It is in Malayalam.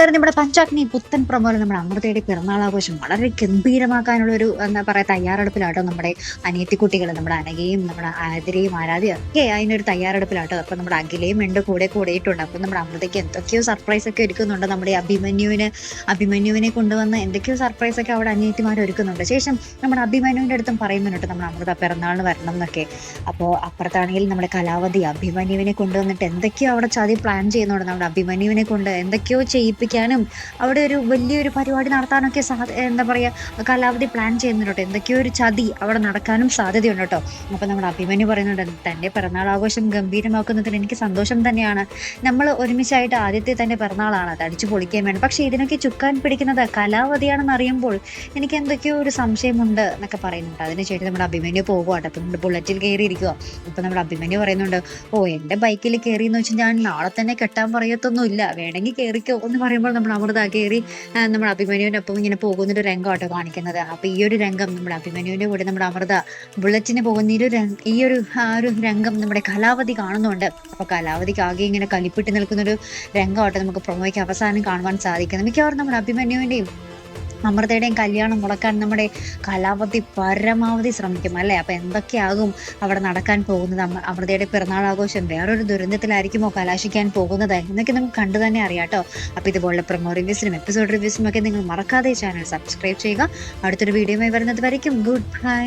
കൂട്ടുകാർ നമ്മുടെ പഞ്ചാഗ്നി പുത്തൻ പ്രമോല് നമ്മുടെ അമൃതയുടെ പിറന്നാളാഘോഷം വളരെ ഗംഭീരമാക്കാനുള്ള ഒരു എന്താ പറയാ തയ്യാറെടുപ്പിലാട്ടോ നമ്മുടെ അനിയത്തിക്കുട്ടികൾ, നമ്മുടെ അനഘയും നമ്മുടെ ആതിരയും ആരാധ്യയും ഒക്കെ അതിനൊരു തയ്യാറെടുപ്പിലാട്ടോ. അപ്പൊ നമ്മുടെ അഖിലയും ഉണ്ട് കൂടെ കൂടിയിട്ടുണ്ട്. അപ്പൊ നമ്മുടെ അമൃതയ്ക്ക് എന്തൊക്കെയോ സർപ്രൈസ് ഒക്കെ ഒരുക്കുന്നുണ്ട്. നമ്മുടെ അഭിമന്യുവിനെ കൊണ്ടുവന്ന് എന്തൊക്കെയോ സർപ്രൈസ് ഒക്കെ അവിടെ അനിയത്തിമാർ ഒരുക്കുന്നുണ്ട്. ശേഷം നമ്മുടെ അഭിമന്യുവിന്റെ അടുത്തും പറയുന്നുണ്ട് നമ്മുടെ അമൃത പിറന്നാളിന് വരണം എന്നൊക്കെ. അപ്പോൾ അപ്പുറത്താണെങ്കിൽ നമ്മുടെ കലാവധി അഭിമന്യുവിനെ കൊണ്ടുവന്നിട്ട് എന്തൊക്കെയോ അവിടെ ചതി പ്ലാൻ ചെയ്യുന്നുണ്ട്. നമ്മുടെ അഭിമന്യുവിനെ കൊണ്ട് എന്തൊക്കെയോ ചെയ്യിപ്പിക്കാനും അവിടെ ഒരു വലിയൊരു പരിപാടി നടത്താനൊക്കെ എന്താ പറയുക കലാവധി പ്ലാൻ ചെയ്യുന്നുണ്ട്. എന്തൊക്കെയോ ഒരു ചതി അവിടെ നടക്കാനും സാധ്യതയുണ്ട് കേട്ടോ. അപ്പൊ നമ്മുടെ അഭിമന്യു പറയുന്നുണ്ട് തന്റെ പിറന്നാൾ ആഘോഷം ഗംഭീരമാക്കുന്നതിൽ എനിക്ക് സന്തോഷം തന്നെയാണ്. നമ്മൾ ഒരുമിച്ചായിട്ട് ആദ്യത്തെ തന്നെ പിറന്നാളാണ്, അത് അടിച്ചു പൊളിക്കാൻ വേണം. പക്ഷെ ഇതിനൊക്കെ ചുക്കാൻ പിടിക്കുന്നത് കലാവധിയാണെന്ന് അറിയുമ്പോൾ എനിക്ക് എന്തൊക്കെയോ ഒരു സംശയമുണ്ട് എന്നൊക്കെ പറയുന്നുണ്ട്. അതിനുശേഷം നമ്മുടെ അഭിമന്യു പോകുവാട്ടോ. അപ്പൊ നമ്മുടെ ബുള്ളറ്റിൽ കയറിയിരിക്കുക. അപ്പൊ നമ്മുടെ അഭിമന്യു പറയുന്നുണ്ട് എന്റെ ബൈക്കിൽ കയറി എന്ന് വെച്ചാൽ ഞാൻ നാളെ തന്നെ കെട്ടാൻ പറയത്തൊന്നുമില്ല, വേണമെങ്കിൽ കയറിക്കോ എന്ന് പറയുമ്പോൾ നമ്മൾ അമൃത കയറി നമ്മുടെ അഭിമന്യുവിന്റെ ഒപ്പം ഇങ്ങനെ പോകുന്നൊരു രംഗമാട്ടോ കാണിക്കുന്നത്. അപ്പൊ ഈ ഒരു രംഗം നമ്മുടെ അഭിമന്യുവിന്റെ കൂടെ നമ്മുടെ അമൃത ബുള്ളറ്റിന് പോകുന്ന ഈ ഒരു രംഗം നമ്മുടെ കലാവധി കാണുന്നുണ്ട്. അപ്പൊ കലാവധിക്ക് ആകെ ഇങ്ങനെ കലിപ്പിട്ട് നിൽക്കുന്ന ഒരു രംഗമാട്ടോ നമുക്ക് പ്രൊമോയ്ക്ക് അവസാനം കാണുവാൻ സാധിക്കുന്നത്. മിക്കവാറും നമ്മുടെ അഭിമന്യുവിന്റെയും അമൃതയുടെയും കല്യാണം മുടക്കാൻ നമ്മുടെ കലാവധി പരമാവധി ശ്രമിക്കും അല്ലേ. അപ്പൊ എന്തൊക്കെയാകും അവിടെ നടക്കാൻ പോകുന്നത്? അമൃതയുടെ പിറന്നാൾ ആഘോഷം വേറൊരു ദുരന്തത്തിലായിരിക്കുമോ കലാശിക്കാൻ പോകുന്നത് എന്നൊക്കെ നമുക്ക് കണ്ടു തന്നെ അറിയാട്ടോ. അപ്പൊ ഇതുപോലുള്ള പ്രൊമോ റിവ്യൂസിനും എപ്പിസോഡ് റിവ്യൂസിനും ഒക്കെ നിങ്ങൾ മറക്കാതെ ചാനൽ സബ്സ്ക്രൈബ് ചെയ്യുക. അടുത്തൊരു വീഡിയോയുമായി വരുന്നത് വരയ്ക്കും ഗുഡ് ബൈ.